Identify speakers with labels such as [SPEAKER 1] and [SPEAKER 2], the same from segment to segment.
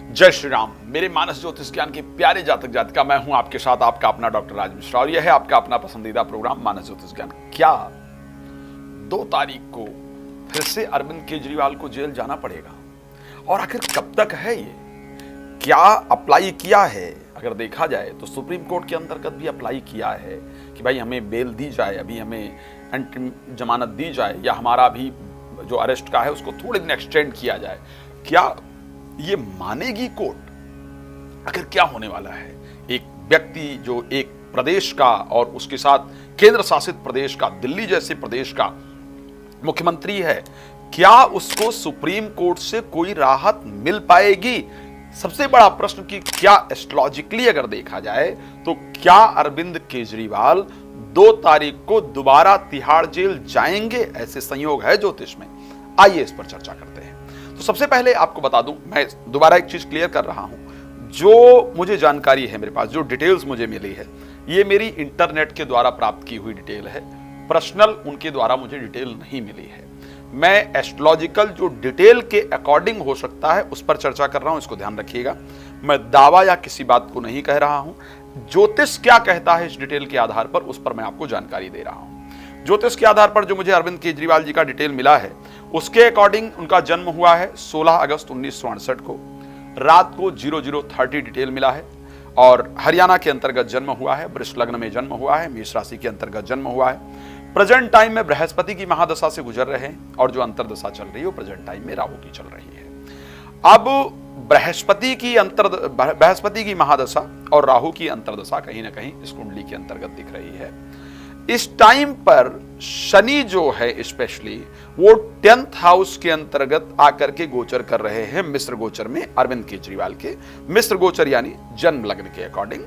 [SPEAKER 1] जय श्री राम। मेरे मानस ज्योतिष ज्ञान के प्यारे जातक जातिका, मैं हूं आपके साथ आपका अपना डॉक्टर राज मिश्रा और यह है आपका अपना पसंदीदा प्रोग्राम मानस ज्योतिष ज्ञान। क्या 2 तारीख को फिर से अरविंद केजरीवाल को जेल जाना पड़ेगा? और आखिर कब तक है ये? क्या अप्लाई किया है? अगर देखा जाए तो सुप्रीम कोर्ट के अंतर्गत भी अप्लाई किया है कि भाई हमें बेल दी जाए, अभी हमें एंट्री जमानत दी जाए, या हमारा भी जो अरेस्ट का है उसको थोड़े दिन एक्सटेंड किया जाए। क्या ये मानेगी कोर्ट? आखिर क्या होने वाला है? एक व्यक्ति जो एक प्रदेश का और उसके साथ केंद्र शासित प्रदेश का, दिल्ली जैसे प्रदेश का मुख्यमंत्री है, क्या उसको सुप्रीम कोर्ट से कोई राहत मिल पाएगी? सबसे बड़ा प्रश्न कि क्या एस्ट्रोलॉजिकली अगर देखा जाए तो क्या अरविंद केजरीवाल 2 तारीख को दोबारा तिहाड़ जेल जाएंगे? ऐसे संयोग है ज्योतिष में। आइए इस पर चर्चा करते हैं। तो सबसे पहले आपको बता दूं, मैं दोबारा एक चीज क्लियर कर रहा हूं, जो मुझे जानकारी है मेरे पास, जो डिटेल्स मुझे मिली है, ये मेरी इंटरनेट के द्वारा प्राप्त की हुई डिटेल है। पर्सनल उनके द्वारा मुझे डिटेल नहीं मिली है। मैं एस्ट्रोलॉजिकल जो डिटेल के अकॉर्डिंग हो सकता है उस पर चर्चा कर रहा हूं, इसको ध्यान रखिएगा। मैं दावा या किसी बात को नहीं कह रहा हूं। ज्योतिष क्या कहता है इस डिटेल के आधार पर, उस पर मैं आपको जानकारी दे रहा हूं। ज्योतिष के आधार पर जो मुझे अरविंद केजरीवाल जी का डिटेल मिला है उसके अकॉर्डिंग उनका जन्म हुआ है 16 अगस्त 1968 को, रात को 00:30 डिटेल मिला है, और हरियाणा के अंतर्गत जन्म हुआ है, वृष लग्न में जन्म हुआ है, मेष राशि के अंतर्गत जन्म हुआ है। प्रेजेंट टाइम में बृहस्पति की महादशा से गुजर रहे हैं और जो अंतरदशा चल रही है वो प्रेजेंट टाइम में राहु की चल रही है। अब बृहस्पति की महादशा और राहु की अंतरदशा कहीं ना कहीं इस कुंडली के अंतर्गत दिख रही है। इस टाइम पर शनि जो है स्पेशली वो 10th हाउस के अंतर्गत आकर के गोचर कर रहे हैं, मिस्र गोचर में अरविंद केजरीवाल के। मिस्र गोचर यानी जन्म लग्न के अकॉर्डिंग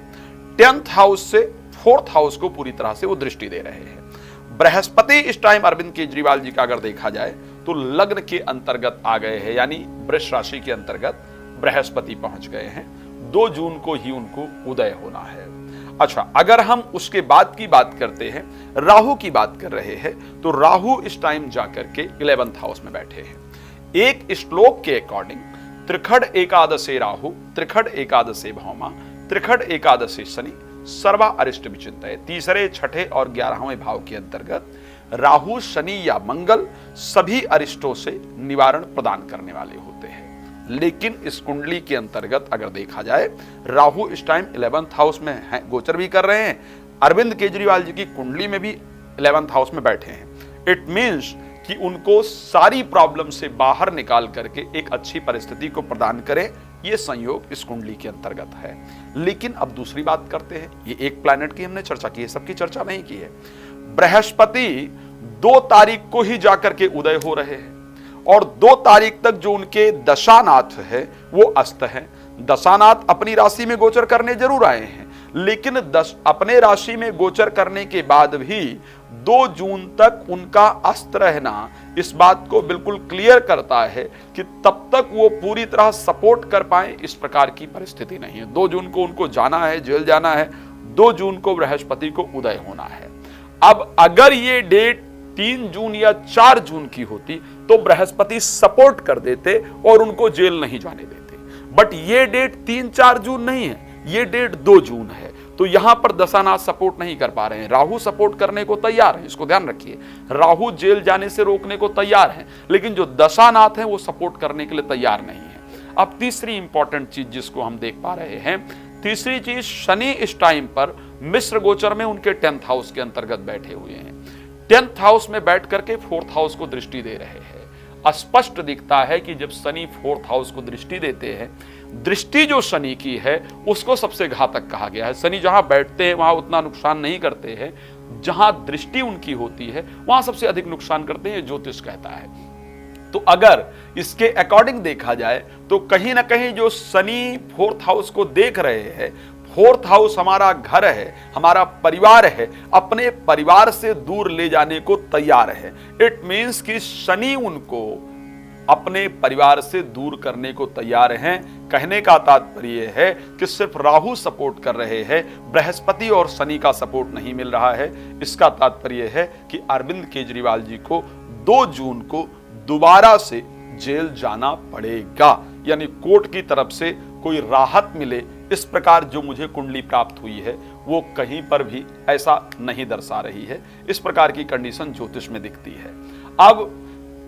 [SPEAKER 1] 10th हाउस से 4th हाउस को पूरी तरह से वो दृष्टि दे रहे हैं। बृहस्पति इस टाइम अरविंद केजरीवाल जी का अगर देखा जाए तो लग्न के अंतर्गत आ गए हैं, यानी वृष राशि के अंतर्गत बृहस्पति पहुंच गए हैं। 2 जून को ही उनको उदय होना है। अच्छा, अगर हम उसके बाद की बात करते हैं, राहु की बात कर रहे हैं, तो राहु इस टाइम जाकर के 11th हाउस में बैठे हैं। एक श्लोक के अकॉर्डिंग त्रिखड़ एकादशे राहु, त्रिखड़ एकादशे भौमा, त्रिखड़ एकादशे शनि, सर्वा अरिष्ट विचिंतये। तीसरे, छठे और 11वें भाव के अंतर्गत राहु, शनि या मंगल सभी अरिष्टों से निवारण प्रदान करने वाले होते हैं। लेकिन इस कुंडली के अंतर्गत अगर देखा जाए, राहु इस टाइम 11th हाउस में है, गोचर भी कर रहे हैं। अरविंद केजरीवाल जी की कुंडली में भी 11th हाउस में बैठे हैं। इट मींस कि उनको सारी प्रॉब्लम से बाहर निकाल करके एक अच्छी परिस्थिति को प्रदान करें, यह संयोग इस कुंडली के अंतर्गत है। लेकिन अब दूसरी बात करते हैं। ये एक प्लैनेट की हमने चर्चा की है, सबकी चर्चा नहीं की है। बृहस्पति 2 तारीख को ही जाकर के उदय हो रहे हैं और 2 तारीख तक जो उनके दशानाथ है वो अस्त है। दशानाथ अपनी राशि में गोचर करने जरूर आए हैं, लेकिन अपने राशि में गोचर करने के बाद भी 2 जून तक उनका अस्त रहना इस बात को बिल्कुल क्लियर करता है कि तब तक वो पूरी तरह सपोर्ट कर पाए, इस प्रकार की परिस्थिति नहीं है। 2 जून को उनको जाना है, जेल जाना है। 2 जून को बृहस्पति को उदय होना है। अब अगर ये डेट 3 जून या 4 जून की होती तो बृहस्पति सपोर्ट कर देते और उनको जेल नहीं जाने देते। बट ये डेट 3-4 जून नहीं है, ये डेट 2 जून है। तो यहां पर दशानाथ सपोर्ट नहीं कर पा रहे हैं। राहु सपोर्ट करने को तैयार है, इसको ध्यान रखिए। राहु जेल जाने से रोकने को तैयार है, लेकिन जो दशानाथ हैं वो सपोर्ट करने के लिए तैयार नहीं है। अब तीसरी इंपॉर्टेंट चीज जिसको हम देख पा रहे हैं, तीसरी चीज, शनि इस टाइम पर मिस्र गोचर में उनके 10th हाउस के अंतर्गत बैठे हुए हैं। 10th हाउस में बैठ करके 4th हाउस को दृष्टि दे रहे हैं। स्पष्ट दिखता है कि जब शनि 4th हाउस को दृष्टि देते हैं, दृष्टि जो शनि की है उसको सबसे घातक कहा गया है। शनि जहां बैठते हैं वहां उतना नुकसान नहीं करते हैं, जहां दृष्टि उनकी होती है वहां सबसे अधिक नुकसान करते हैं, ज्योतिष कहता है। तो अगर इसके अकॉर्डिंग देखा जाए तो कहीं ना कहीं जो शनि 4th हाउस को देख रहे हैं, 4th हाउस हमारा घर है, हमारा परिवार है, अपने परिवार से दूर ले जाने को तैयार है। इट मींस कि शनि उनको अपने परिवार से दूर करने को तैयार हैं। कहने का तात्पर्य है कि सिर्फ राहु सपोर्ट कर रहे हैं, बृहस्पति और शनि का सपोर्ट नहीं मिल रहा है। इसका तात्पर्य है कि अरविंद केजरीवाल जी को 2 जून को दोबारा से जेल जाना पड़ेगा, यानी कोर्ट की तरफ से कोई राहत मिले, इस प्रकार जो मुझे कुंडली प्राप्त हुई है वो कहीं पर भी ऐसा नहीं दर्शा रही है। इस प्रकार की कंडीशन ज्योतिष में दिखती है। अब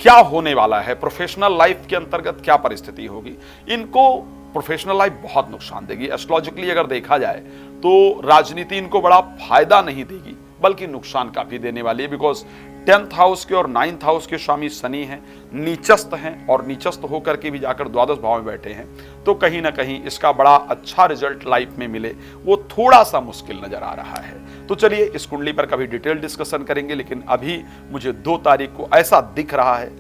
[SPEAKER 1] क्या होने वाला है, प्रोफेशनल लाइफ के अंतर्गत क्या परिस्थिति होगी, इनको प्रोफेशनल लाइफ बहुत नुकसान देगी। एस्ट्रोलॉजिकली अगर देखा जाए तो राजनीति इनको बड़ा फायदा नहीं देगी बल्कि नुकसान काफी देने वाली है। बिकॉज 10th हाउस के और 9th हाउस के स्वामी शनि हैं, नीचस्थ हैं और नीचस्थ होकर के भी जाकर द्वादश भाव में बैठे हैं, तो कहीं ना कहीं इसका बड़ा अच्छा रिजल्ट लाइफ में मिले वो थोड़ा सा मुश्किल नजर आ रहा है। तो चलिए इस कुंडली पर कभी डिटेल डिस्कशन करेंगे, लेकिन अभी मुझे 2 तारीख को ऐसा दिख रहा है,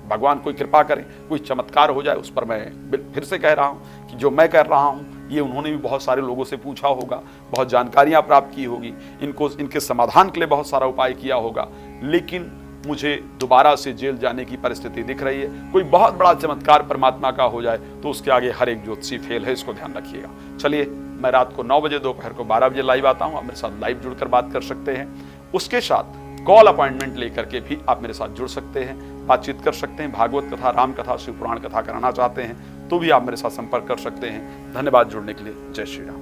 [SPEAKER 1] भगवान कोई कृपा करें, कोई चमत्कार हो जाए। उस पर मैं फिर से कह रहा हूं कि जो मैं कर रहा हूं ये उन्होंने भी बहुत सारे लोगों से पूछा होगा, बहुत जानकारियां प्राप्त की होगी, इनके समाधान के लिए बहुत सारा उपाय किया होगा, लेकिन मुझे दोबारा से जेल जाने की परिस्थिति दिख रही है। कोई बहुत बड़ा चमत्कार परमात्मा का हो जाए तो उसके आगे हर एक ज्योतिषी फेल है, इसको ध्यान रखिएगा। चलिए मैं रात को 9 बजे, दोपहर को 12 बजे लाइव आता हूं, आप मेरे साथ लाइव जुड़कर बात कर सकते हैं। उसके साथ कॉल अपॉइंटमेंट लेकर के भी आप मेरे साथ जुड़ सकते हैं, बातचीत कर सकते हैं। भागवत कथा, राम कथा, शिव पुराण कथा कराना चाहते हैं तो भी आप मेरे साथ संपर्क कर सकते हैं। धन्यवाद जुड़ने के लिए। जय श्री राम।